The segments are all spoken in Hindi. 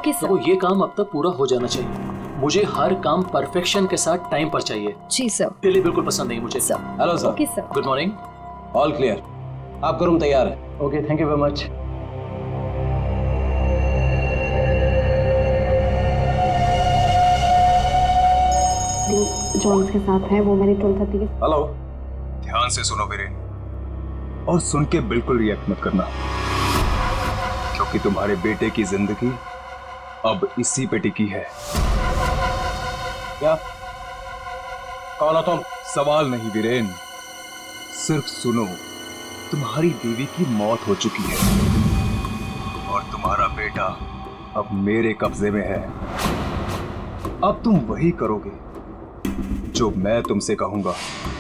Okay sir. तो ये काम अब तक पूरा हो जाना चाहिए। मुझे हर काम परफेक्शन के साथ टाइम पर चाहिए। जी सर। दिल्ली बिल्कुल पसंद नहीं मुझे। Sir. Hello sir. Okay sir. Good morning. All clear, आपका रूम तैयार है। Okay, thank you very much. जो उसके साथ है वो मेरी 12:30 के। हेलो। ध्यान से सुनो वीरेन, और सुन के बिल्कुल रिएक्ट मत करना, क्योंकि तुम्हारे बेटे की जिंदगी अब इसी पे टिकी है। क्या? कौन हो तुम? सवाल नहीं वीरेन, सिर्फ सुनो। तुम्हारी बीवी की मौत हो चुकी है और तुम्हारा बेटा अब मेरे कब्जे में है। अब तुम वही करोगे जो मैं तुमसे कहूंगा,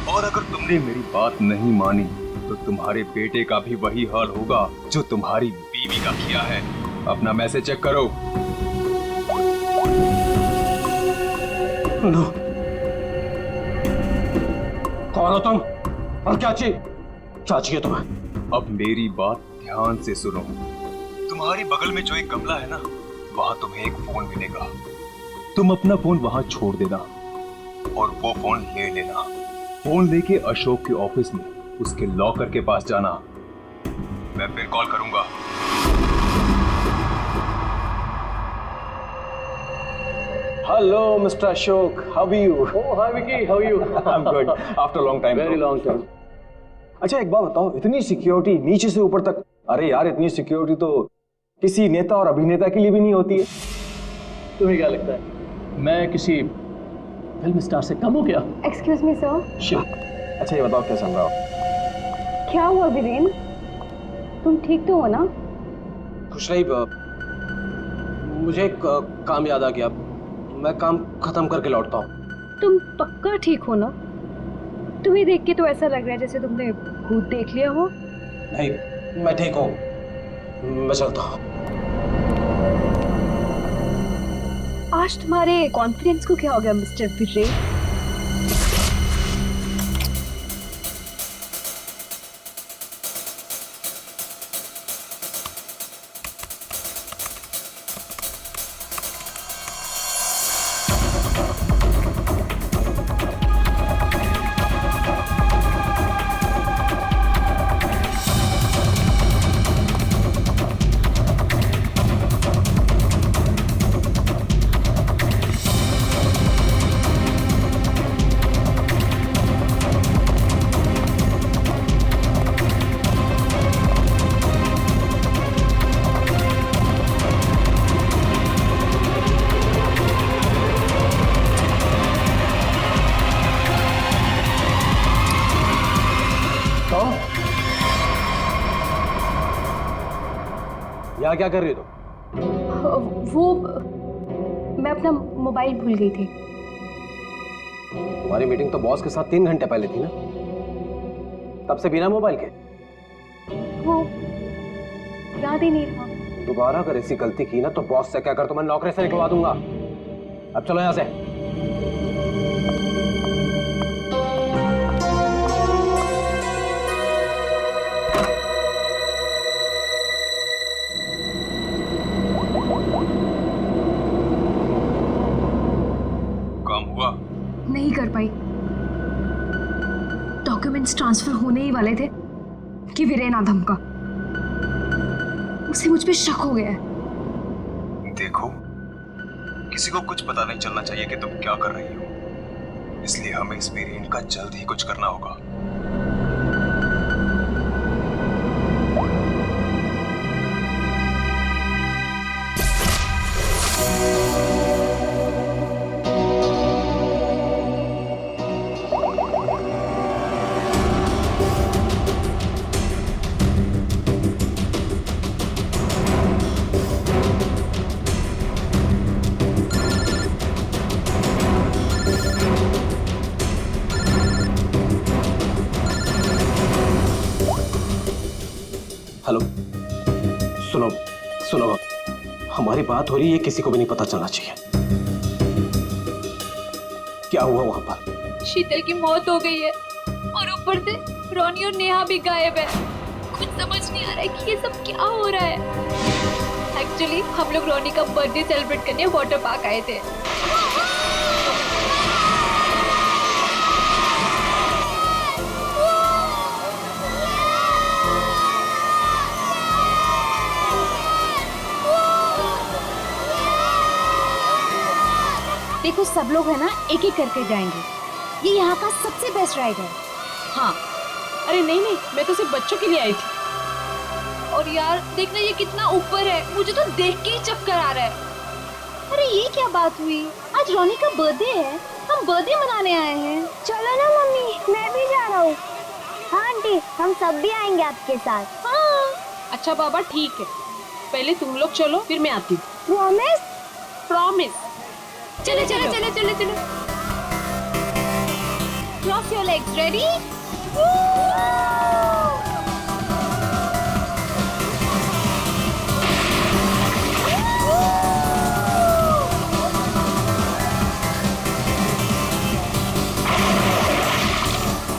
और अगर तुमने मेरी बात नहीं मानी तो तुम्हारे बेटे का भी वही हाल होगा जो तुम्हारी बीवी का किया है। अपना मैसेज चेक करो। नो। कौन हो तुम और क्या चाहिए तुम्हें? अब मेरी बात ध्यान से सुनो। तुम्हारी बगल में जो एक गमला है ना, वहां तुम्हें एक फोन मिलेगा। तुम अपना फोन वहां छोड़ देना और वो फोन ले लेना। फोन लेके अशोक के ऑफिस में उसके लॉकर के पास जाना। मैं फिर कॉल करूंगा। Hello mister Ashok, how are you? Oh, hi Vicky, how are you? I'm good. After a long time. Very long time. अच्छा एक बात बताओ, इतनी सिक्योरिटी नीचे से ऊपर तक, अरे यार इतनी सिक्योरिटी तो किसी नेता और अभिनेता के लिए भी नहीं होती है। तुम्हें क्या लगता है मैं किसी फिल्म स्टार से कम हो गया? Excuse me sir. Sure. अच्छा ये बताओ क्या चल रहा हो? क्या हुआ वीरेन? तुम ठीक तो हो ना? खुश रही। मुझे एक काम याद आ गया, मैं काम खत्म करके लौटता हूँ। तुम पक्का ठीक हो ना? तुम्हें देख के तो ऐसा लग रहा है जैसे तुमने भूत देख लिया हो। नहीं, मैं ठीक हूँ, मैं चलता हूँ। आज तुम्हारे कॉन्फिडेंस को क्या हो गया मिस्टर वीरेन? यहाँ क्या कर रही हो तुम? वो मैं अपना मोबाइल भूल गई थी। तुम्हारी मीटिंग तो बॉस के साथ 3 घंटे पहले थी ना, तब से बिना मोबाइल के? वो याद ही नहीं रहा। दोबारा अगर ऐसी गलती की ना तो बॉस से कहकर तो मैं नौकरी से निकलवा दूंगा। अब चलो यहाँ से। काम हुआ? नहीं कर पाई। डॉक्यूमेंट्स ट्रांसफर होने ही वाले थे कि वीरेन आ धमका। उसे मुझ पे शक हो गया है। देखो, किसी को कुछ पता नहीं चलना चाहिए कि तुम क्या कर रही हो, इसलिए हमें इस वीरेन का जल्द ही कुछ करना होगा। हेलो, सुनो सुनो, हमारी बात हो रही है, किसी को भी नहीं पता चलना चाहिए। क्या हुआ वहां पर? शीतल की मौत हो गई है और ऊपर से रोनी और नेहा भी गायब है। कुछ समझ नहीं आ रहा है कि ये सब क्या हो रहा है। एक्चुअली हम लोग रोनी का बर्थडे सेलिब्रेट करने वाटर पार्क आए थे। देखो सब लोग है ना एक एक करके जाएंगे, ये यहाँ का सबसे बेस्ट राइड है। हाँ, अरे नहीं नहीं, मैं तो सिर्फ बच्चों के लिए आई थी। और यार देखना ये कितना ऊपर है, मुझे तो देख के ही चक्कर आ रहा है। अरे ये क्या बात हुई, आज रोनी का बर्थडे है, हम बर्थडे मनाने आए हैं। चलो ना मम्मी, मैं भी जा रहा हूँ। हाँ आंटी, हम सब भी आएंगे आपके साथ। हाँ अच्छा बाबा ठीक है, पहले तुम लोग चलो फिर मैं आती हूँ। प्रॉमिस? प्रॉमिस। चलो चलो चलो चलो चलो। Cross your legs, ready?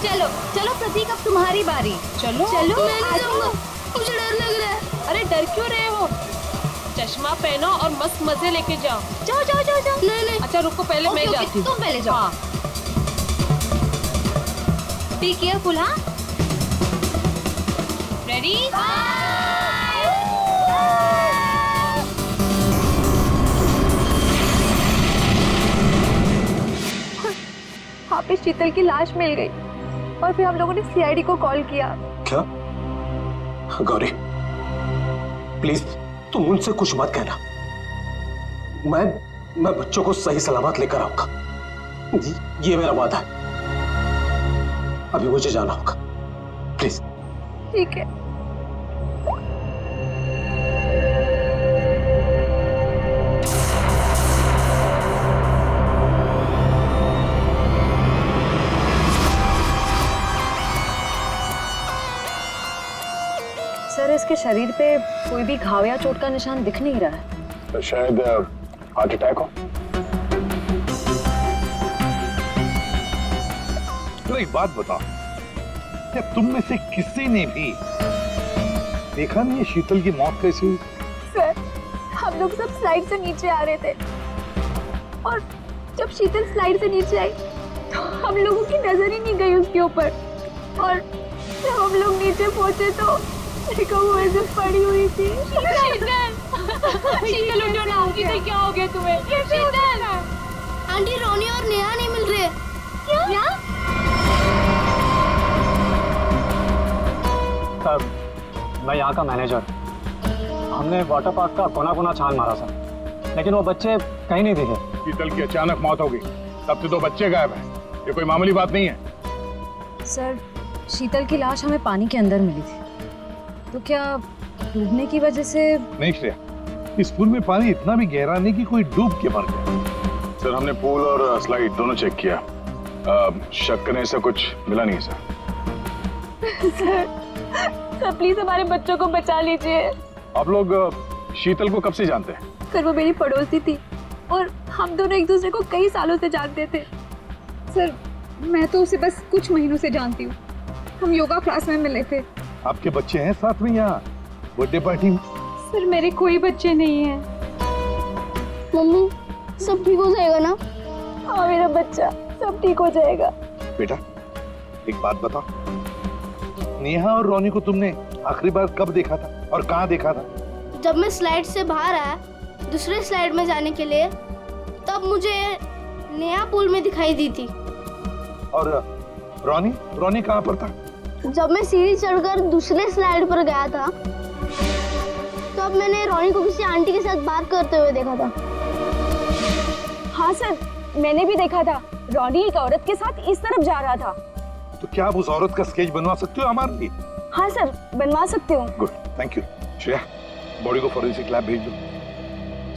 चलो चलो प्रतीक, अब तुम्हारी बारी। चलो चलो मैं नहीं जाऊंगा, मुझे डर लग रहा है। अरे डर क्यों रहे हो? चश्मा पहनो और मस्त मजे लेके जाओ। जाओ जाओ जाओ जाओ। नहीं नहीं, अच्छा रुको, पहले मैं जाती हूँ। तुम पहले जाओ। हाँ। Be careful. हाँ रेडी? वहाँ पे शीतल की लाश मिल गई और फिर हम लोगों ने सीआईडी को कॉल किया। क्या? गौरी प्लीज तुम उनसे कुछ मत कहना, मैं बच्चों को सही सलामत लेकर आऊंगा, ये मेरा वादा है। अभी मुझे जाना होगा, प्लीज। ठीक है। सर, इसके शरीर पे कोई भी घाव या चोट का निशान दिख नहीं रहा है। तो शायद हार्ट अटैक हो। तो एक बात बताओ, क्या तुम में से किसी ने भी देखा नहीं है शीतल की मौत कैसी हुई? सर, हम लोग सब स्लाइड से नीचे आ रहे थे और जब शीतल स्लाइड से नीचे आई तो हम लोगों की नजर ही नहीं गई उसके ऊपर, और जब हम लोग नीचे पहुंचे तो देखो वो ऐसे पड़ी हुई थी। शीतल, शीतल उठो ना, शीतल क्या हो गया तुम्हें? शीतल, आंटी रोनी और नेहा नहीं मिल रहे। क्या? सर, मैं यहाँ का मैनेजर। हमने वाटर पार्क का कोना कोना छान मारा सर, लेकिन वो बच्चे कहीं नहीं दिखे। शीतल की अचानक मौत हो गई, तब से 2 बच्चे गायब हैं। ये कोई मामूली बात नहीं है। सर, शीतल की लाश हमें पानी के अंदर मिली थी, तो क्या डूबने की वजह से? नहीं श्रेया, इस पूल में पानी इतना भी गहरा नहीं कि कोई डूब के मर गया। सर, हमने पूल और स्लाइड दोनों चेक किया, शक करने से कुछ मिला नहीं सर। सर प्लीज हमारे बच्चों को बचा लीजिए। आप लोग शीतल को कब से जानते हैं? सर वो मेरी पड़ोसी थी और हम दोनों एक दूसरे को कई सालों से जानते थे। सर, मैं तो उसे बस कुछ महीनों से जानती हूँ, हम योगा क्लास में मिले थे। आपके बच्चे हैं साथ में यहाँ बर्थडे पार्टी में? सर मेरे कोई बच्चे नहीं हैं। मम्मी सब ठीक हो जाएगा ना? हाँ मेरा बच्चा, सब ठीक हो जाएगा। बेटा एक बात बताओ, नेहा और रोनी को तुमने आखिरी बार कब देखा था और कहाँ देखा था? जब मैं स्लाइड से बाहर आया दूसरे स्लाइड में जाने के लिए, तब मुझे नेहा पूल में दिखाई दी थी। और रोनी कहाँ पर था? जब मैं सीढ़ी चढ़कर दूसरे स्लाइड पर गया था, तब मैंने रोनी को किसी आंटी के साथ बात करते हुए देखा था। हाँ सर, मैंने भी देखा था, रोनी एक औरत के साथ इस तरफ जा रहा था। तो क्या आप उस औरत का स्केच बनवा सकते हो हमारे लिए? हाँ सर, बनवा सकते हो। Good, thank you. Shreya, body को फोरेंसिक लैब भेज दो,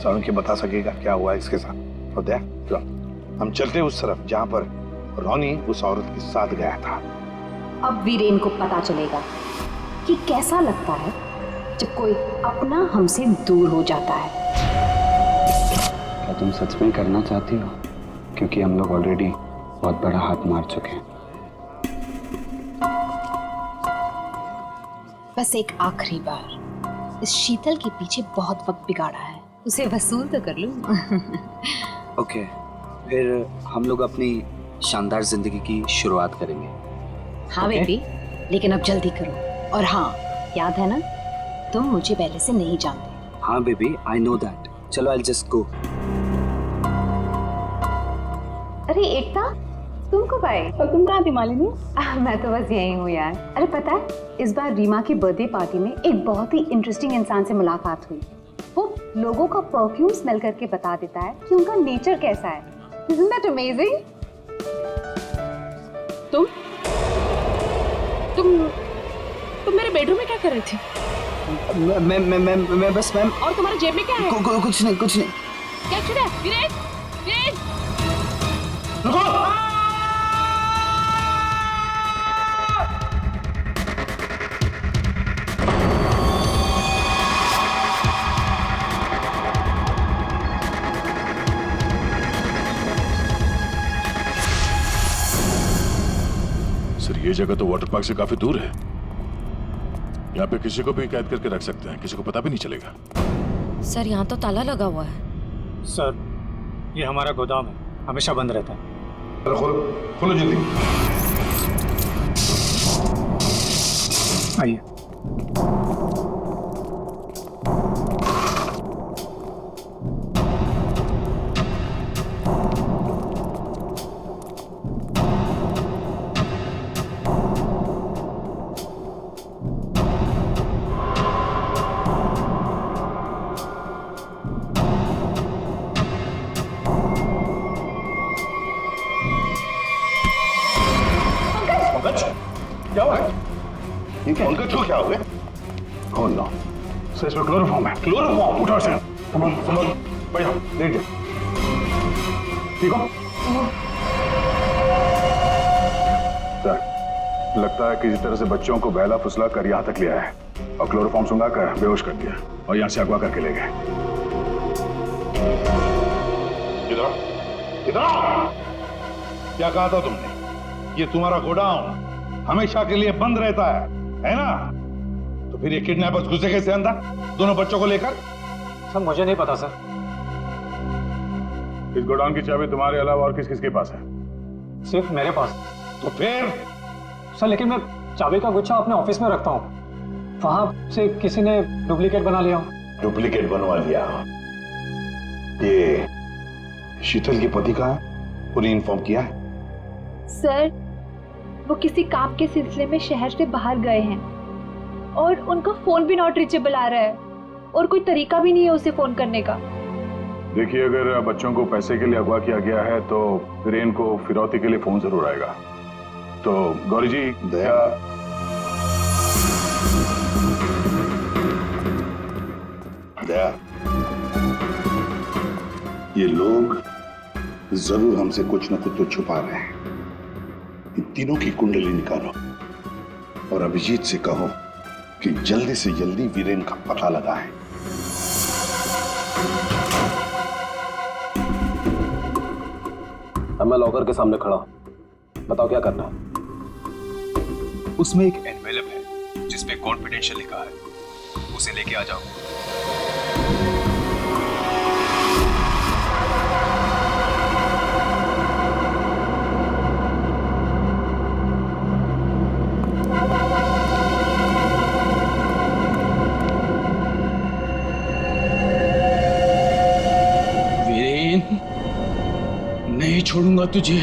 सारुण के बता सकेगा क्या हुआ इसके साथ। और चलो हम चलते उस तरफ जहाँ पर रोनी उस औरत के साथ गया था। अब वीरेन को पता चलेगा कि कैसा लगता है जब कोई अपना हमसे दूर हो जाता है। क्या तुम सच में करना चाहती हो? क्योंकि हम लोग ऑलरेडी बहुत बड़ा हाथ मार चुके हैं। बस एक आखिरी बार, इस शीतल के पीछे बहुत वक्त बिगाड़ा है, उसे वसूल तो कर लूं। ओके, फिर हम लोग अपनी शानदार जिंदगी की शुरुआत करेंगे। हाँ बेबी, लेकिन अब जल्दी करो। और हाँ, याद है ना, तुम मुझे पहले से नहीं जानते। हाँ बेबी, आई नो दैट। चलो आई जस्ट गो। अरे एकता, तुम कब आए? और तुम कहाँ थी मालिनी? मैं तो बस यही हूँ यार। अरे पता है, इस बार रीमा की बर्थडे पार्टी में एक बहुत ही इंटरेस्टिंग इंसान से मुलाकात हुई। वो लोगों का परफ्यूम स्मेल करके बता देता है कि उनका नेचर कैसा है। Isn't that amazing? तुम मेरे बेडरूम में क्या कर रही थी? मैं बस मैम। और तुम्हारे जेब में क्या है? कुछ नहीं। क्या छुड़ा? वीरेन, वीरेन! सर, ये जगह तो वाटर पार्क से काफी दूर है। यहाँ पे किसी को भी कैद करके रख सकते हैं, किसी को पता भी नहीं चलेगा। सर, यहाँ तो ताला लगा हुआ है। सर, ये हमारा गोदाम है, हमेशा बंद रहता है। खोलो जल्दी। आइए। क्या हुआ? ये क्या? पंकज को क्या हो गया? Oh no. सर, इसमें क्लोरोफॉर्म है। क्लोरोफॉर्म? उठो इसे। संभल। बैठो, लेट जाओ। ठीक हो? सर, लगता है किसी तरह से बच्चों को बहला फुसला कर यहाँ तक ले आया है और क्लोरोफॉर्म सुंघा कर बेहोश कर दिया और यहाँ से अगवा करके ले गए। इधर क्या कहा था तुमने? ये तुम्हारा गोडाउन हमेशा के लिए बंद रहता है ना? तो फिर ये किडनैपर्स घुसे कैसे अंदर दोनों बच्चों को लेकर? सर, मुझे नहीं पता सर। इस गोडाउन की चाबी तुम्हारे अलावा और किस किस के पास है? सिर्फ मेरे पास। तो फिर? सर, लेकिन मैं चाबी का गुच्छा अपने ऑफिस में रखता हूँ। वहां से किसी ने डुप्लीकेट बना लिया। डुप्लीकेट बनवा लिया? ये शीतल के पति का है? पूरी इन्फॉर्म किया है? सर, वो किसी काम के सिलसिले में शहर से बाहर गए हैं और उनका फोन भी नॉट रीचेबल आ रहा है और कोई तरीका भी नहीं है उसे फोन करने का। देखिए, अगर बच्चों को पैसे के लिए अगवा किया गया है तो वीरेन को फिरौती के लिए फोन जरूर आएगा। तो गौरी जी, दया, ये लोग जरूर हमसे कुछ न कुछ तो छुपा रहे हैं। इन तीनों की कुंडली निकालो और अभिजीत से कहो कि जल्दी से जल्दी वीरेन का पता लगाएं। अब मैं लॉकर के सामने खड़ा हूं, बताओ क्या करना है? उसमें एक एनवेलप है जिसपे कॉन्फिडेंशियल लिखा है, उसे लेके आ जाओ। नहीं छोड़ूंगा तुझे।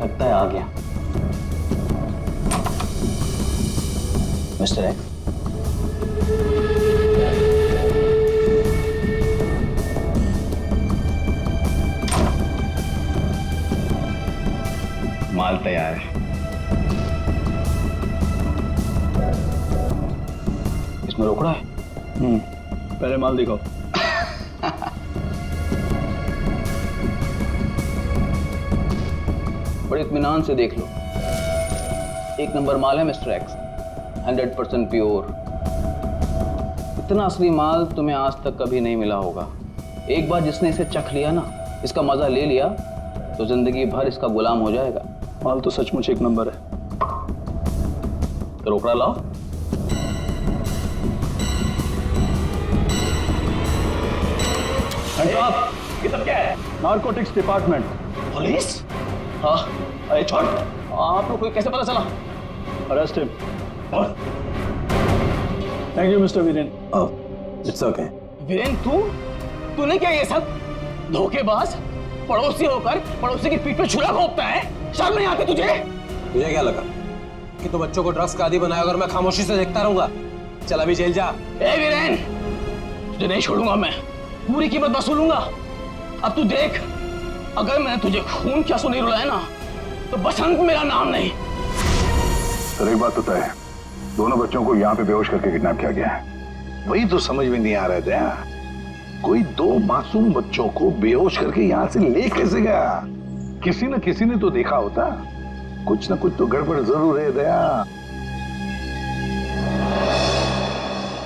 लगता है आ गया मिस्टर एक्स। माल तैयार है। इसमें रोकड़ा है? पहले माल दिखाओ। बड़े इत्मीनान से देख लो, एक नंबर माल है मिस्टर एक्स। 100% प्योर। इतना असली माल तुम्हें आज तक कभी नहीं मिला होगा। एक बार जिसने इसे चख लिया ना, इसका मजा ले लिया, तो जिंदगी भर इसका गुलाम हो जाएगा। माल तो सचमुच एक नंबर है। तो रोकड़ा लाओ। ये सब क्या है? Narcotics department. पुलिस? हाँ, अरे छोड़, आप लोग को कैसे पता चला? Arrest him. Thank you mister Viren. It's okay. Viren, तूने क्या ये सब? धोखेबाज, पड़ोसी होकर पड़ोसी की पीठ पे छुरा घोंपता है। शर्म नहीं आती तुझे? तुझे क्या लगा कि तू बच्चों को ड्रग्स का आदी बनाएगा और मैं खामोशी से देखता रहूंगा? चल अभी जेल जा। ए वीरेन, तुझे नहीं छोड़ूंगा मैं, पूरी कीमत वसूलूंगा। अब तू देख, अगर मैंने तुझे खून क्या सो नहीं रुलाया ना, तो बसंत मेरा नाम नहीं। सर एक बात तो तय है, दोनों बच्चों को यहाँ पे बेहोश करके किडनैप किया गया है। वही तो समझ में नहीं आ रहा दया, कोई दो मासूम बच्चों को बेहोश करके यहाँ से ले कैसे गया? किसी न किसी ने तो देखा होता। कुछ न कुछ तो गड़बड़ जरूर है दया।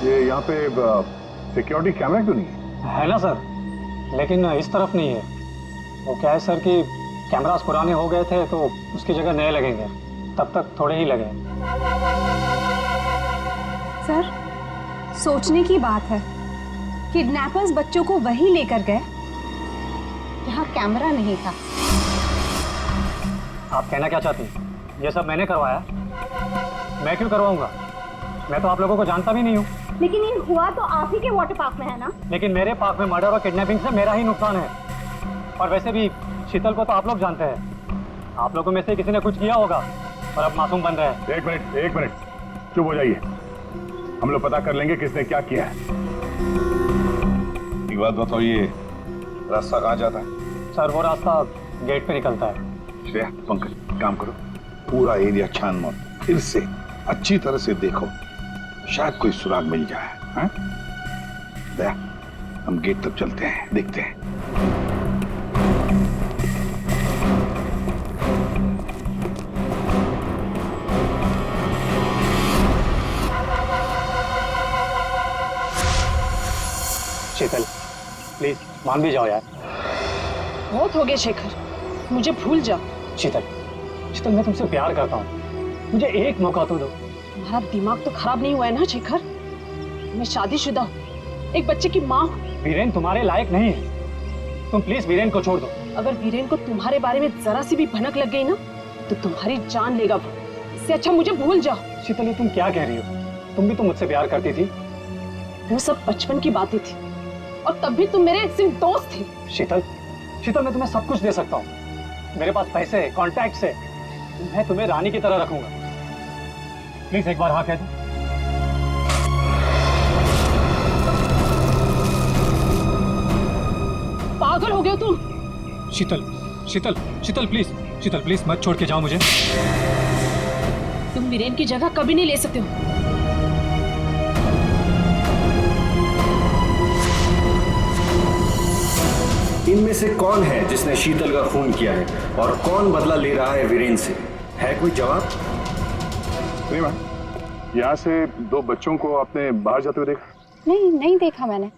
ये यहाँ पे सिक्योरिटी कैमरा क्यों नहीं है ना सर, लेकिन इस तरफ नहीं है। वो क्या है सर कि कैमरास पुराने हो गए थे तो उसकी जगह नए लगेंगे, तब तक थोड़े ही लगे। सर, सोचने की बात है, किडनैपर्स बच्चों को वहीं लेकर गए जहाँ कैमरा नहीं था। आप कहना क्या चाहती हैं? ये सब मैंने करवाया? मैं क्यों करवाऊंगा? मैं तो आप लोगों को जानता भी नहीं हूँ। लेकिन ये हुआ तो आप ही के वाटर पार्क में है ना? लेकिन मेरे पार्क में मर्डर और किडनैपिंग से मेरा ही नुकसान है। और वैसे भी शीतल को तो आप लोग जानते हैं। आप लोगों में से किसी ने कुछ किया होगा और अब मासूम बन रहे हैं। एक मिनट चुप हो जाइए, हम लोग पता कर लेंगे किसने क्या किया है। एक बात बताओ, ये रास्ता कहाँ जाता है? सर वो रास्ता गेट पे निकलता है। श्रेया, पंकज, काम करो, पूरा एरिया छान मारो, फिर से अच्छी तरह से देखो, शायद कोई सुराग मिल जाए। हाँ? दया, हम गेट तक चलते हैं, देखते हैं। शीतल, प्लीज मान भी जाओ यार। बहुत हो गया शेखर, मुझे भूल जा। शीतल, शीतल मैं तुमसे प्यार करता हूँ, मुझे एक मौका तो दो। तुम्हारा दिमाग तो खराब नहीं हुआ है ना शेखर? मैं शादीशुदा हूँ, एक बच्चे की माँ हूँ। वीरेन तुम्हारे लायक नहीं है, तुम प्लीज वीरेन को छोड़ दो। अगर वीरेन को तुम्हारे बारे में जरा सी भी भनक लग गई ना, तो तुम्हारी जान लेगा वो। इससे अच्छा मुझे भूल जाओ। शीतल, ये तुम क्या कह रही हो? तुम भी तो मुझसे प्यार करती थी। वो सब बचपन की बातें थी, और तब भी तुम मेरे सिर्फ दोस्त थे। शीतल, शीतल मैं तुम्हें सब कुछ दे सकता हूँ, मेरे पास पैसे, कॉन्टैक्ट है, मैं तुम्हें रानी की तरह रखूंगा। प्लीज एक बार हाँ कह दो। पागल हो गए तुम? शीतल, शीतल, शीतल प्लीज, शीतल प्लीज मत छोड़ के जाओ मुझे। तुम वीरेन की जगह कभी नहीं ले सकते हो। इनमें से कौन है जिसने शीतल का खून किया है और कौन बदला ले रहा है वीरेन से? है कोई जवाब? रीमा, यहाँ से दो बच्चों को आपने बाहर जाते हुए देखा? नहीं देखा मैंने।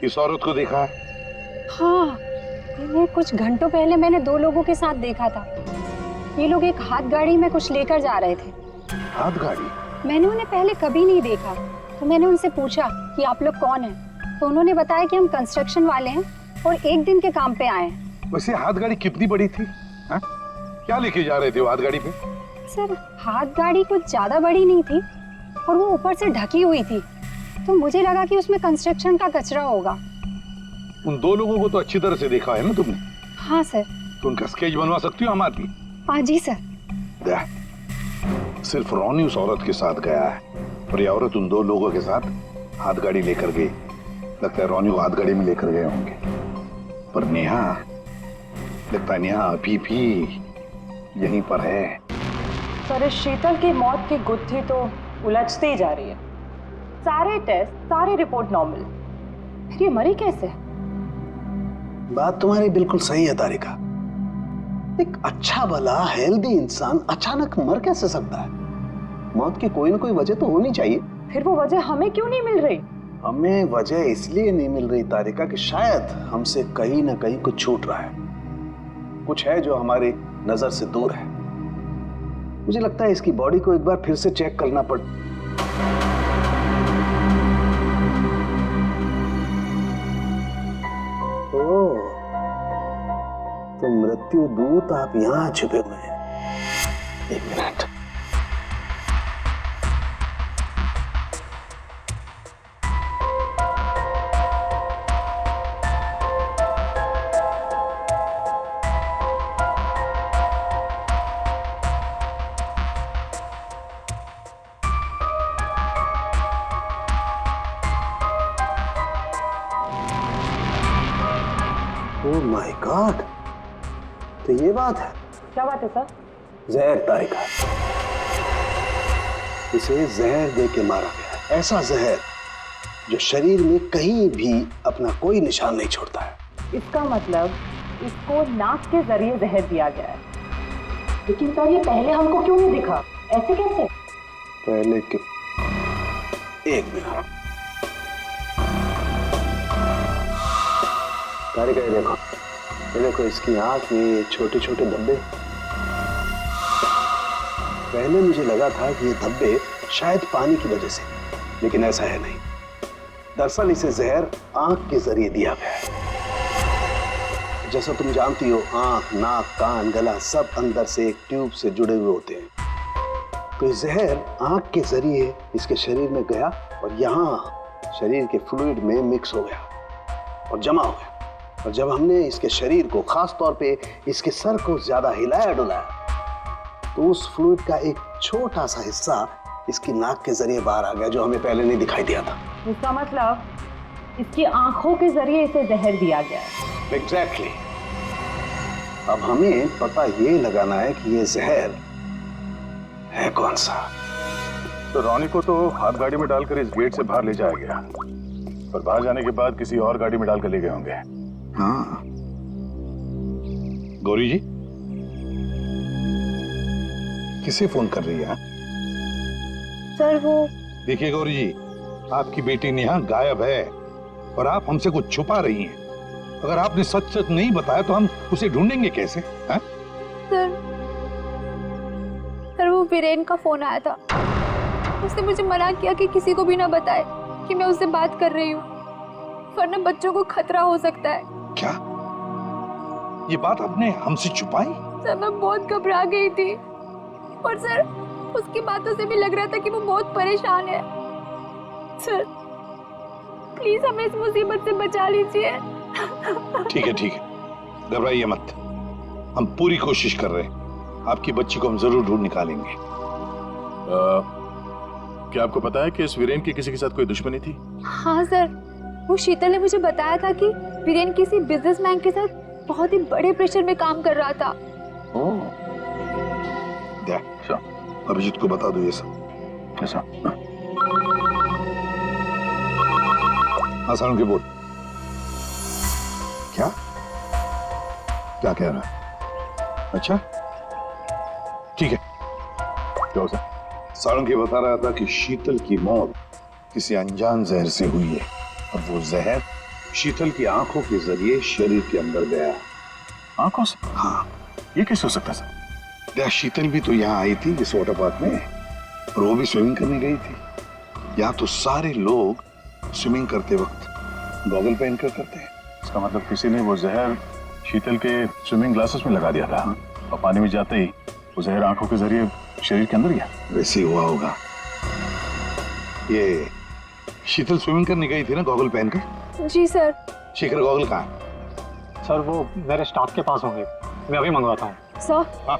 इस औरत को देखा है? हाँ, इन्हें कुछ घंटों पहले मैंने दो लोगों के साथ देखा था। ये लोग एक हाथ गाड़ी में कुछ लेकर जा रहे थे। हाथ गाड़ी? मैंने उन्हें पहले कभी नहीं देखा, तो मैंने उनसे पूछा कि आप लोग कौन हैं, तो उन्होंने बताया कि हम कंस्ट्रक्शन वाले हैं और एक दिन के काम पे आए हैं। वैसे हाथ गाड़ी कितनी बड़ी थी? हा? क्या लेके जा रहे थे वो हाथ गाड़ी पे? सर, हाथ गाड़ी कुछ ज्यादा बड़ी नहीं थी और वो ऊपर से ढकी हुई थी, तो मुझे लगा कि उसमें कंस्ट्रक्शन का कचरा होगा। उन दो लोगों को तो अच्छी तरह से देखा है ना तुमने? हाँ सर। तो उनका स्केच बनवा सकती हो हमारी? हाँ जी सर। सिर्फ रोनी उस औरत के साथ गया है और ये औरत उन दो लोगों के साथ हाथ गाड़ी लेकर गई। लगता है रोनी को हाथ गाड़ी में लेकर गए होंगे, पर नेहा, लगता है नेहा अभी भी यहीं पर है। सर, शीतल की मौत की गुत्थी तो उलझती ही जा रही है। सारे टेस्ट, सारी रिपोर्ट नॉर्मल, फिर ये मरी कैसे? बात तुम्हारी बिल्कुल सही है तारिका। एक अच्छा भला हेल्दी इंसान अचानक मर कैसे सकता है? मौत की कोई ना कोई वजह तो होनी चाहिए। फिर वो वजह हमें क्यों नहीं मिल रही? हमें वजह इसलिए नहीं मिल रही तारिका कि शायद हमसे कहीं ना कहीं कुछ छूट रहा है, कुछ है जो हमारी नजर से दूर है। मुझे लगता है इसकी बॉडी को एक बार फिर से चेक करना पड़। ओह, तो मृत्यु दूत आप यहां छुपे हुए हैं। एक मिनट। ओह माय गॉड, तो ये बात है। क्या बात है सर? जहर तारिका, इसे जहर दे के मारा गया, ऐसा जहर जो शरीर में कहीं भी अपना कोई निशान नहीं छोड़ता है। इसका मतलब इसको नाक के जरिए जहर दिया गया है। लेकिन सर ये पहले हमको क्यों नहीं दिखा? ऐसे कैसे? पहले के एक मिनट तारिका, ये देखो इसकी आंख में छोटे छोटे धब्बे। पहले मुझे लगा था कि ये धब्बे शायद पानी की वजह से, लेकिन ऐसा है नहीं। दरअसल इसे जहर आंख के जरिए दिया गया है। जैसा तुम जानती हो, आंख, नाक, कान, गला सब अंदर से एक ट्यूब से जुड़े हुए होते हैं। तो ये जहर आंख के जरिए इसके शरीर में गया और यहाँ शरीर के फ्लूइड में मिक्स हो गया और जमा हो गया। और जब हमने इसके शरीर को, खास तौर पे इसके सर को ज्यादा हिलाया डुलाया, तो उस फ्लूइड का एक छोटा सा हिस्सा इसकी नाक के जरिए बाहर आ गया, जो हमें पहले नहीं दिखाई दिया था। इसका मतलब इसकी आंखों के जरिए इसे जहर दिया गया है। एग्जैक्टली। अब हमें पता ये लगाना है कि ये जहर है कौन सा। तो रॉनी को तो हाथ गाड़ी में डालकर इस गेट से बाहर ले जाया गया, और बाहर जाने के बाद किसी और गाड़ी में डालकर ले गए होंगे। हाँ। गौरी जी, किसे फोन कर रही है? सर वो देखिए गौरी जी, आपकी बेटी नेहा गायब है और आप हमसे कुछ छुपा रही हैं। अगर आपने सच सच नहीं बताया तो हम उसे ढूंढेंगे कैसे? हैं? सर वो वीरेन का फोन आया था। उसने मुझे मना किया कि किसी को भी ना बताए कि मैं उससे बात कर रही हूँ, वरना बच्चों को खतरा हो सकता है। क्या ये बात आपने हमसे छुपाई? सर मैं बहुत घबरा गई थी, और सर उसकी बातों से भी लग रहा था कि वो बहुत परेशान है। सर प्लीज हमें इस मुसीबत से बचा लीजिए। ठीक है ठीक है, घबराइए मत, हम पूरी कोशिश कर रहे हैं। आपकी बच्ची को हम जरूर ढूंढ निकालेंगे। क्या आपको पता है कि इस वीरेन की किसी के साथ कोई दुश्मनी थी? हाँ सर, वो शीतल ने मुझे बताया था कि वीरेन किसी बिजनेसमैन के साथ बहुत ही बड़े प्रेशर में काम कर रहा था। अभिजीत को बता दो ये सब। ऐसा? हाँ सारुण के बोल। क्या क्या कह रहा है? अच्छा ठीक है। क्या हो सर? सारुण बता रहा था कि शीतल की मौत किसी अनजान जहर से हुई है, और वो जहर शीतल की आंखों के जरिए शरीर के अंदर गया। आंखों से? हाँ। ये कैसे हो सकता है सर? शीतल भी तो यहाँ आई थी इस वाटर पार्क में, और वो भी स्विमिंग करने गई थी। यहाँ तो सारे लोग स्विमिंग करते वक्त गॉगल पहन कर करते हैं। इसका मतलब किसी ने वो जहर शीतल के स्विमिंग ग्लासेस में लगा दिया था, और पानी में जाते ही वो जहर आंखों के जरिए शरीर के अंदर गया। वैसे ही हुआ होगा। ये शीतल स्विमिंग करने गई थी ना गॉगल पहनकर? जी सर। शेखर गॉगल कहाँ है? सर वो मेरे स्टाफ के पास होंगे, मैं अभी मंगवाता हूँ। सर हाँ?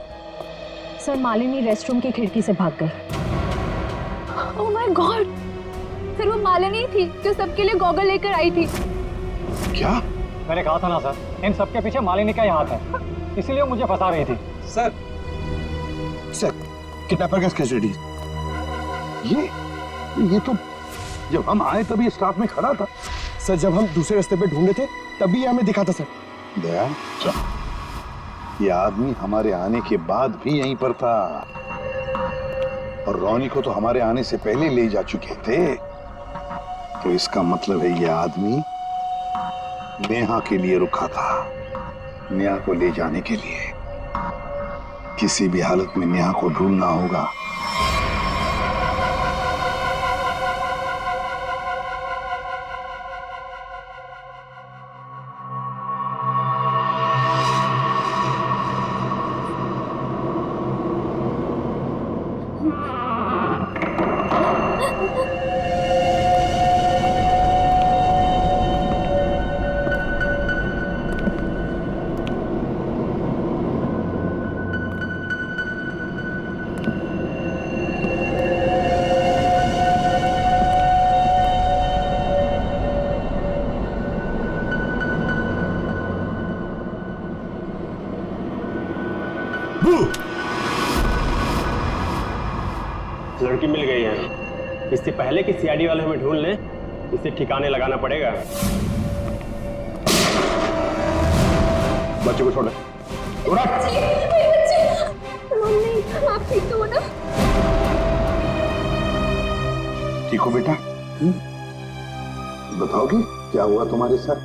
सर मालिनी रेस्टरूम की खिड़की से भाग गई। ओह माय गॉड, सर वो मालिनी थी जो सबके लिए गॉगल लेकर आई थी। क्या? मैंने कहा था ना सर, इन सबके पीछे मालिनी का ही हाथ है, इसीलिए मुझे फंसा रही थी। सर किडनैपर का कस्टडी। ये तो जब हम आए तभी स्टाफ में खड़ा था। सर जब हम दूसरे रास्ते पे ढूंढे थे तभी ये हमें दिखा था सर। दया, ये आदमी हमारे आने के बाद भी यहीं पर था। और रोनी को तो हमारे आने से पहले ले जा चुके थे। तो इसका मतलब है ये आदमी नेहा के लिए रुका था, नेहा को ले जाने के लिए। किसी भी हालत में नेहा को ढूंढना होगा। लड़की मिल गई है। इससे पहले कि सीआईडी वाले हमें ढूंढ लें, इसे ठिकाने लगाना पड़ेगा। बच्चे को छोड़ दे। मम्मी, आप ठीक तो हो ना? ठीक हो बेटा? बताओगी क्या हुआ तुम्हारे साथ?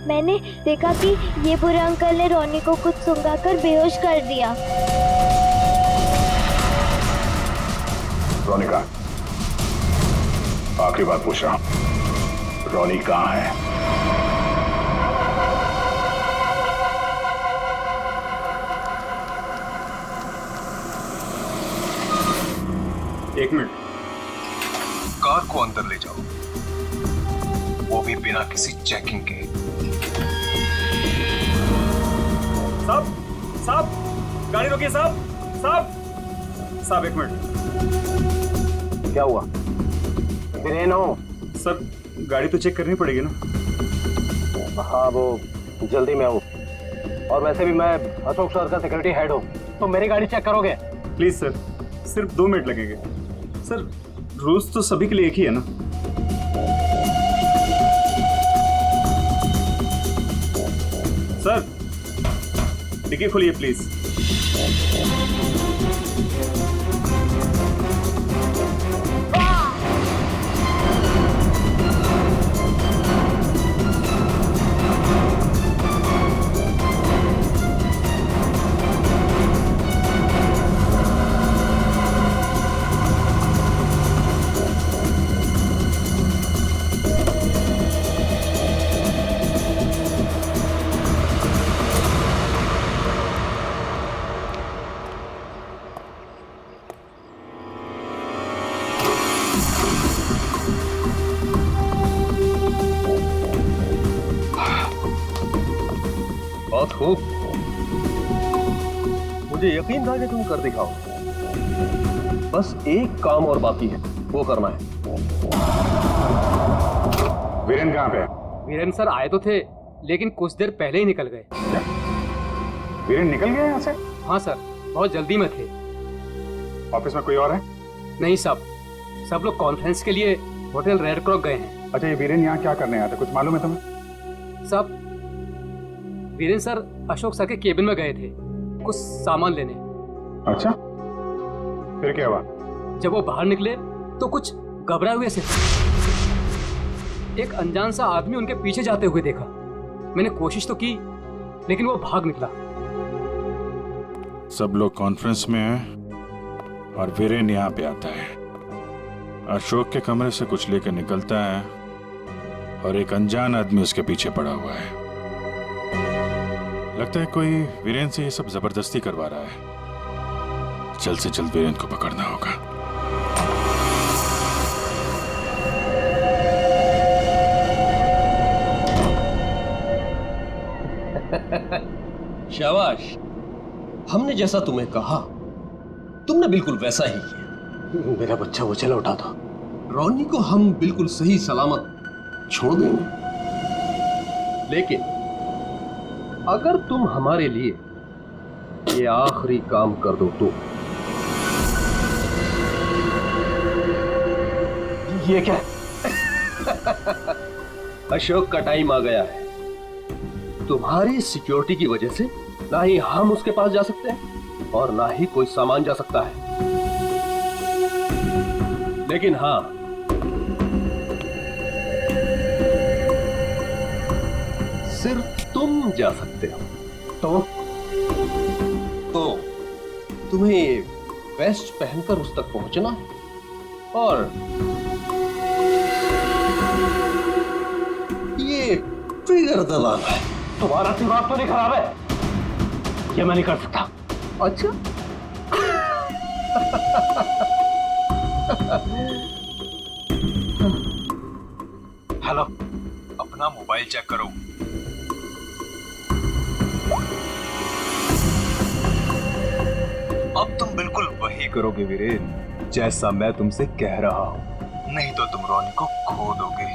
मैंने देखा कि ये बुरे अंकल ने रोनी को कुछ सुंघाकर बेहोश कर दिया। रोनी कहाँ? आखिरी बार पूछ रहा हूं, रोनी कहाँ है? एक मिनट, कार को अंदर ले जाओ, वो भी बिना किसी चेकिंग के। साहब, साहब, गाड़ी रोकिए साहब, साहब, साहब एक मिनट। क्या हुआ? वीरेन हो? सर, गाड़ी तो चेक करनी पड़ेगी ना। हाँ, वो जल्दी में हूँ। और वैसे भी मैं अशोक सर का सिक्योरिटी हेड हूँ, तो मेरी गाड़ी चेक करोगे? प्लीज सर, सिर्फ 2 मिनट लगेंगे। सर, रूल्स तो सभी के लिए एक ही है ना। सर, डिक्की खोलिए प्लीज। बहुत खूब, मुझे यकीन था कि तुम कर दिखाओ। बस एक काम और बाकी है, वो करना है। वीरेन कहाँ पे है? वीरेन सर आए तो थे, लेकिन कुछ देर पहले ही निकल गए। वीरेन निकल गया यहाँ से? हाँ सर, बहुत जल्दी में थे। ऑफिस में कोई और है? नहीं साहब, सब लोग कॉन्फ्रेंस के लिए होटल रेड क्रॉक गए हैं। अच्छा, ये वीरेन यहाँ क्या करने आया था, कुछ मालूम है तुम्हें? साहब, वीरेन सर अशोक सर के केबिन में गए थे कुछ सामान लेने। अच्छा, फिर क्या हुआ? जब वो बाहर निकले तो कुछ घबराए हुए से एक अनजान सा आदमी उनके पीछे जाते हुए देखा। मैंने कोशिश तो की, लेकिन वो भाग निकला। सब लोग कॉन्फ्रेंस में हैं और वीरेन यहाँ पे आता है। अशोक के कमरे से कुछ लेकर निकलता है और एक अनजान आदमी उसके पीछे पड़ा हुआ है। लगता है कोई वीरेन से ये सब जबरदस्ती करवा रहा है। जल्द से जल्द वीरेन को पकड़ना होगा। शाबाश, हमने जैसा तुम्हें कहा तुमने बिल्कुल वैसा ही किया। मेरा बच्चा वो चला उठा था। रोनी को हम बिल्कुल सही सलामत छोड़ देंगे, लेकिन अगर तुम हमारे लिए ये आखिरी काम कर दो तो। ये क्या? अशोक का टाइम आ गया है। तुम्हारी सिक्योरिटी की वजह से ना ही हम उसके पास जा सकते हैं और ना ही कोई सामान जा सकता है। लेकिन हाँ, सिर्फ तुम जा सकते हो। तो तुम्हें वेस्ट पहनकर उस तक पहुंचना है और ये ट्रिगर दबाना है। तुम्हारा दिमाग तो नहीं खराब है? ये मैं नहीं कर सकता। अच्छा हेलो, अपना मोबाइल चेक करो। अब तुम बिल्कुल वही करोगे वीरेन जैसा मैं तुमसे कह रहा हूं, नहीं तो तुम रोनी को खो दोगे।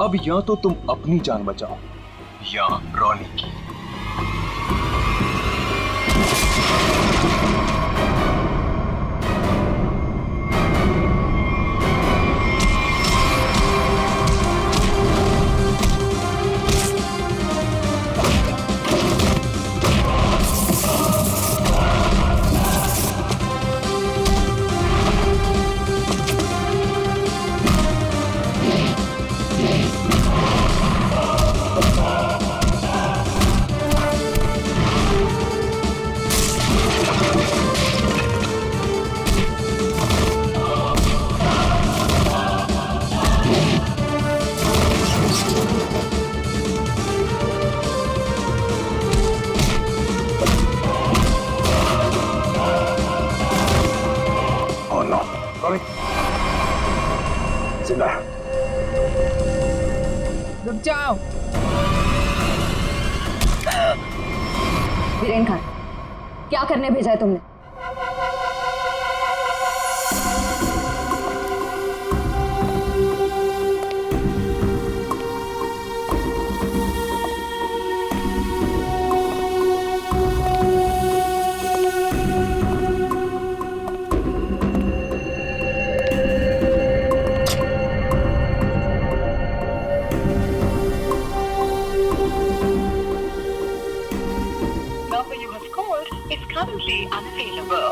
अब या तो तुम अपनी जान बचाओ या रोनी की। जिंदा है। रुक जाओ। वीरेन खान, क्या करने भेजा है तुमने? currently unavailable.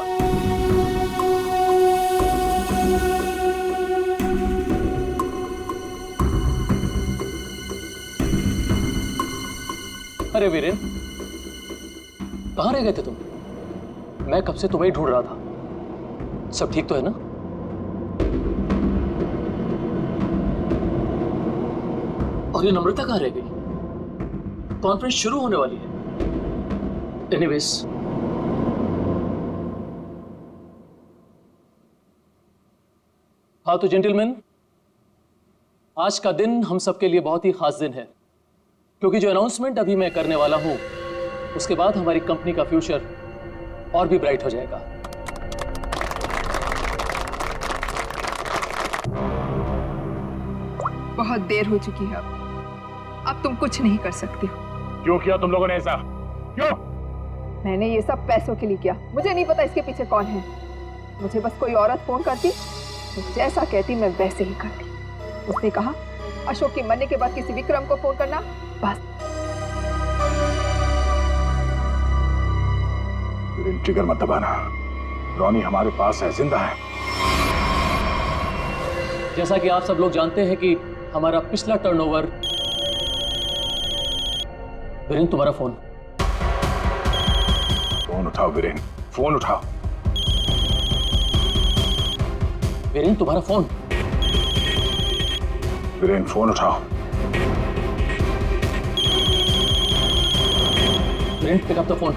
अरे वीरेन, कहाँ रह गए थे तुम? मैं कब से तुम्हें ही ढूंढ रहा था। सब ठीक तो है ना? और ये नम्रता कहाँ रह गई? कॉन्फ्रेंस शुरू होने वाली है। एनीवेज, हाँ तो जेंटलमैन, आज का दिन हम सबके लिए बहुत ही खास दिन है, क्योंकि जो अनाउंसमेंट अभी मैं करने वाला हूं उसके बाद हमारी कंपनी का फ्यूचर और भी ब्राइट हो जाएगा। बहुत देर हो चुकी है, अब तुम कुछ नहीं कर सकते हो। क्यों किया तुम लोगों ने ऐसा? क्यों? मैंने ये सब पैसों के लिए किया। मुझे नहीं पता इसके पीछे कौन है। मुझे बस कोई औरत फोन करती तो जैसा कहती मैं वैसे ही करती। उसने कहा अशोक के मरने के बाद किसी विक्रम को फोन करना, बस। ट्रिगर मत दबाना, रोनी हमारे पास है, जिंदा है। जैसा कि आप सब लोग जानते हैं कि हमारा पिछला टर्नओवर। वीरेन, तुम्हारा फोन। फोन उठाओ वीरेन, फोन उठाओ। वीरेन, तुम्हारा फोन। वीरेन, फोन उठाओ। Viren, pick up the phone.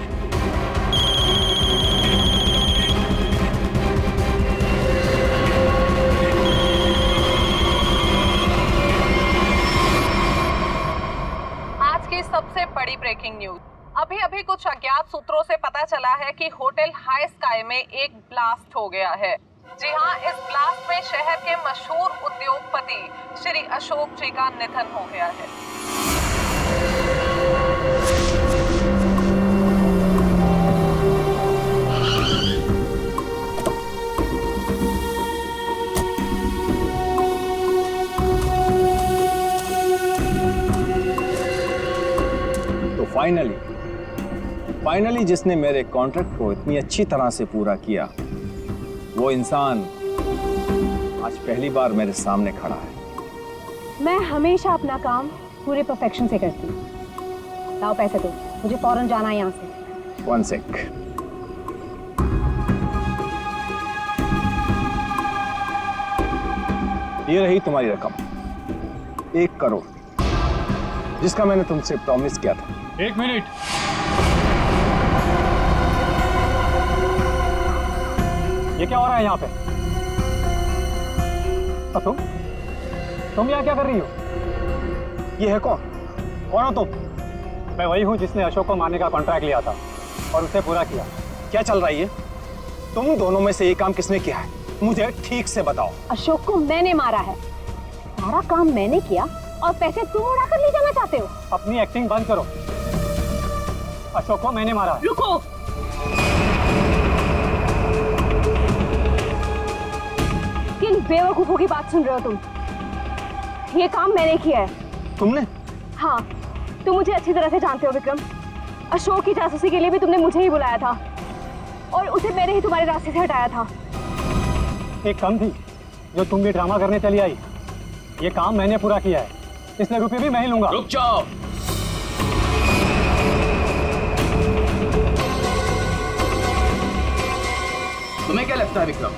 आज की सबसे बड़ी ब्रेकिंग न्यूज। अभी अभी कुछ अज्ञात सूत्रों से पता चला है कि होटल हाई स्काई में एक ब्लास्ट हो गया है। जी हां, इस ब्लास्ट में शहर के मशहूर उद्योगपति श्री अशोक जी का निधन हो गया है। तो फाइनली जिसने मेरे कॉन्ट्रैक्ट को इतनी अच्छी तरह से पूरा किया वो इंसान आज पहली बार मेरे सामने खड़ा है। मैं हमेशा अपना काम पूरे परफेक्शन से करती हूँ। लाओ पैसे दो, मुझे फौरन जाना है यहाँ से। 1 sec। ये रही तुम्हारी रकम, 1 करोड़, जिसका मैंने तुमसे प्रॉमिस किया था। 1 मिनट। ये क्या हो रहा है यहाँ पे? तुम यहाँ क्या कर रही हो? ये है कौन? कौन हो तुम? मैं वही हूँ जिसने अशोक को मारने का कॉन्ट्रैक्ट लिया था और उसे पूरा किया। क्या चल रहा है ये? तुम दोनों में से ये काम किसने किया है? मुझे ठीक से बताओ। अशोक को मैंने मारा है, सारा काम मैंने किया और पैसे तुम उड़ा कर ले जाना चाहते हो? अपनी एक्टिंग बंद करो। अशोक को मैंने मारा है। रुको, किन बेवकूफों की बात सुन रहे हो तुम? ये काम मैंने किया है। तुमने? हाँ, तुम मुझे अच्छी तरह से जानते हो विक्रम। अशोक की जासूसी के लिए भी तुमने मुझे ही बुलाया था और उसे मैंने ही तुम्हारे रास्ते से हटाया था। एक कम थी जो तुम भी ड्रामा करने चली आई। ये काम मैंने पूरा किया है, इसलिए रुपये भी मैं ही लूंगा। रुक जाओ। तुम्हें क्या लगता है विक्रम,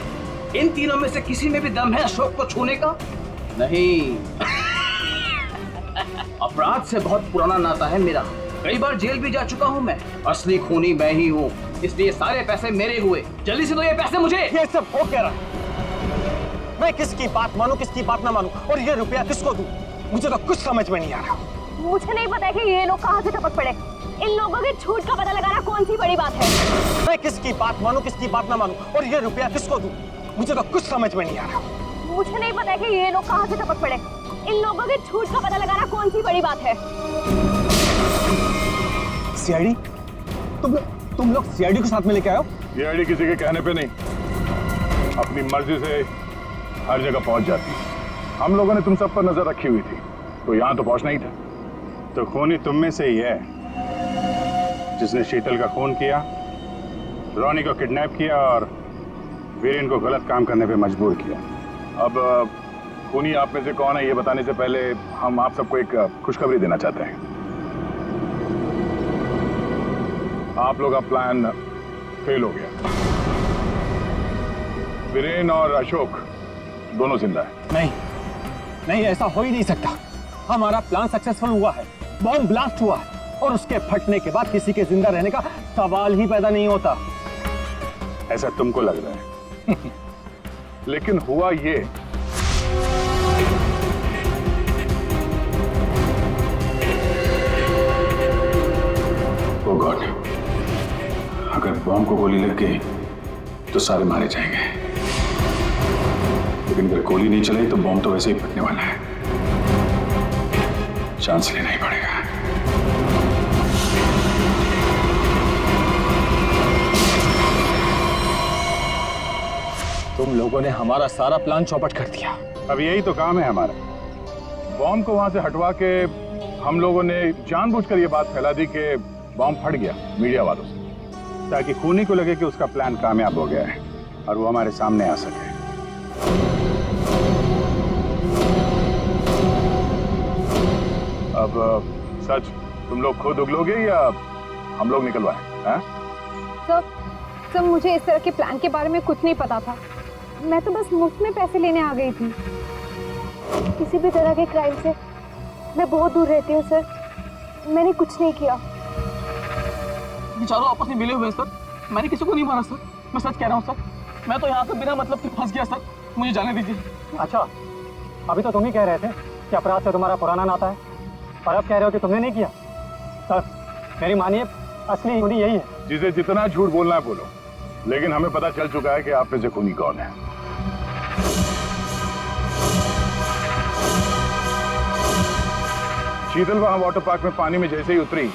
इन तीनों में से किसी में भी दम है अशोक को छूने का? नहीं। अपराध से बहुत पुराना नाता है मेरा, कई बार जेल भी जा चुका हूँ मैं। असली खूनी मैं ही हूँ, इसलिए सारे पैसे मेरे हुए। जल्दी से दो ये पैसे मुझे। ये सब हो क्या रहा है? मैं किसकी बात मानूं, किसकी बात ना मानूं, और ये रुपया किसको दूं? मुझे तो कुछ समझ में नहीं आ रहा। मुझे नहीं पता है कि ये लोग कहाँ से टपक पड़े। इन लोगों के झूठ का पता लगाना कौन सी बड़ी बात है? मैं किसकी बात मानूं, किसकी बात ना मानूं, और ये रुपया किसको दूं? मुझे तो कुछ समझ में नहीं आ रहा। मुझे नहीं पता है कि ये लोग कहाँ से टपक पड़े। इन लोगों के झूठ का पता लगाना कौन सी बड़ी बात है? सीआईडी? तुम लोग सीआईडी को साथ में लेके आए हो? सीआईडी किसी के कहने पे नहीं, अपनी मर्जी से हर जगह पहुंच जाती है। हम लोगों ने तुम सब पर नजर रखी हुई थी, तो यहाँ तो पहुंचना ही था। तो खूनी तुम में से ही है जिसने शीतल का खून किया, रोनी को किडनैप किया और वीरेन को गलत काम करने पे मजबूर किया। अब खूनी आप में से कौन है ये बताने से पहले हम आप सबको एक खुशखबरी देना चाहते हैं। आप लोग का प्लान फेल हो गया। वीरेन और अशोक दोनों जिंदा है। नहीं, ऐसा हो ही नहीं सकता। हमारा प्लान सक्सेसफुल हुआ है, बॉम्ब ब्लास्ट हुआ है और उसके फटने के बाद किसी के जिंदा रहने का सवाल ही पैदा नहीं होता। ऐसा तुमको लग रहा है लेकिन हुआ ये, ओ गॉड, अगर बॉम्ब को गोली लग गई तो सारे मारे जाएंगे, लेकिन अगर गोली नहीं चलाई तो बॉम्ब तो वैसे ही फटने वाला है। चांस लेना ही पड़ेगा। तुम लोगों ने हमारा सारा प्लान चौपट कर दिया। अब यही तो काम है हमारा। बॉम्ब को वहां से हटवा के हम लोगों ने जानबूझकर ये बात फैला दी कि बॉम्ब फट गया मीडिया वालों से, ताकि खूनी को लगे कि उसका प्लान कामयाब हो गया है और वो हमारे सामने आ सके। अब सच तुम लोग खुद उगलोगे या हम लोग निकलवाएं? हैं? सर, मुझे इस तरह के प्लान के बारे में कुछ नहीं पता था। मैं तो बस मुफ्त में पैसे लेने आ गई थी। किसी भी तरह के क्राइम से मैं बहुत दूर रहती हूँ सर। मैंने कुछ नहीं किया। चारों आपस में मिले हुए सर, मैंने किसी को नहीं मारा सर। मैं सच कह रहा हूँ सर, मैं तो यहाँ पे बिना मतलब के फंस गया सर। मुझे जाने दीजिए। अच्छा, अभी तो तुम ही कह रहे थे कि अपराध से तुम्हारा पुराना नाता है, और अब कह रहे हो कि तुमने नहीं किया। सर मेरी मानिए, असली खूनी यही है। जिसे जितना झूठ बोलना है बोलो, लेकिन हमें पता चल चुका है कि आप में से खूनी कौन है। शीतल वहां वाटर पार्क में पानी में जैसे ही उतरी,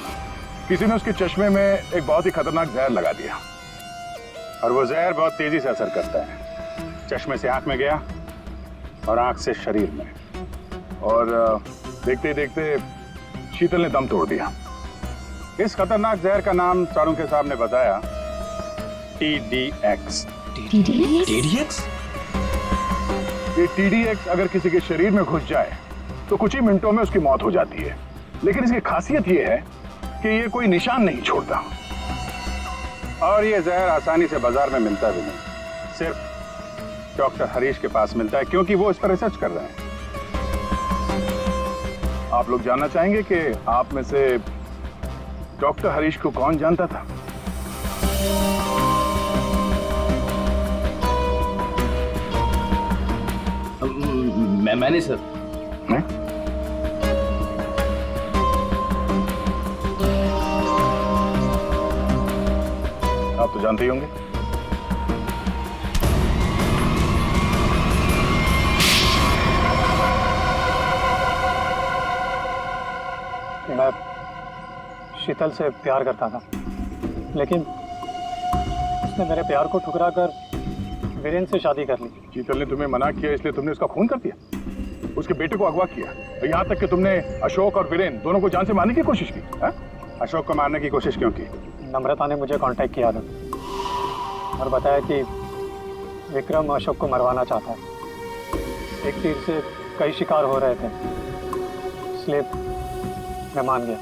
किसी ने उसके चश्मे में एक बहुत ही खतरनाक जहर लगा दिया, और वो जहर बहुत तेजी से असर करता है। चश्मे से आंख में गया और आंख से शरीर में, और देखते ही देखते शीतल ने दम तोड़ दिया। इस खतरनाक जहर का नाम चारों के सामने बताया TDX। TDX? ये TDX अगर किसी के शरीर में घुस जाए तो कुछ ही मिनटों में उसकी मौत हो जाती है, लेकिन इसकी खासियत ये है कि ये कोई निशान नहीं छोड़ता और ये जहर आसानी से बाजार में मिलता भी नहीं, सिर्फ डॉक्टर हरीश के पास मिलता है क्योंकि वो इस पर रिसर्च कर रहे हैं। आप लोग जानना चाहेंगे कि आप में से डॉक्टर हरीश को कौन जानता था? मैंने सर। आप तो जानते ही होंगे। मैं शीतल से प्यार करता था, लेकिन उसने मेरे प्यार को ठुकरा कर वीरेन से शादी कर ली। शीतल ने तुम्हें मना किया इसलिए तुमने उसका खून कर दिया, उसके बेटे को अगवा किया, यहाँ तक कि तुमने अशोक और वीरेन दोनों को जान से मारने की कोशिश की। है? अशोक को मारने की कोशिश क्यों की? नम्रता ने मुझे कांटेक्ट किया था और बताया कि विक्रम अशोक को मरवाना चाहता है। एक तीर से कई शिकार हो रहे थे, इसलिए मैं मान गया।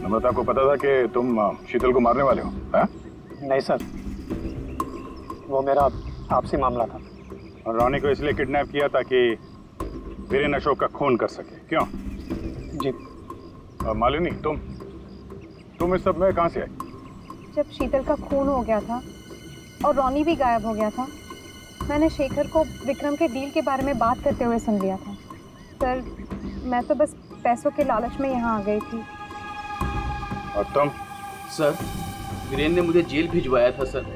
नम्रता को पता था कि तुम शीतल को मारने वाले हो? है? नहीं सर, वो मेरा आपसी मामला था। और रोनी को इसलिए किडनैप किया ताकि वीरेन अशोक का खून कर सके, क्यों? जी। और मालिनी, तुम इस सब में कहाँ से आई? जब शीतल का खून हो गया था और रोनी भी गायब हो गया था, मैंने शेखर को विक्रम के डील के बारे में बात करते हुए सुन लिया था। सर, मैं तो बस पैसों के लालच में यहाँ आ गई थी। और तुम? सर, वीरेन ने मुझे जेल भिजवाया था सर।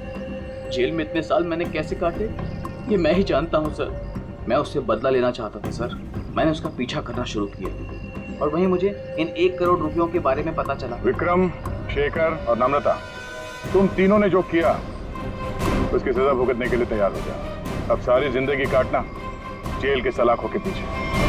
जेल में इतने साल मैंने कैसे काटे ये मैं ही जानता हूँ सर। मैं उससे बदला लेना चाहता था सर। मैंने उसका पीछा करना शुरू किया और वहीं मुझे इन 1 करोड़ रुपयों के बारे में पता चला। विक्रम, शेखर और नम्रता, तुम तीनों ने जो किया उसकी सजा भुगतने के लिए तैयार हो जाओ। अब सारी जिंदगी काटना जेल के सलाखों के पीछे।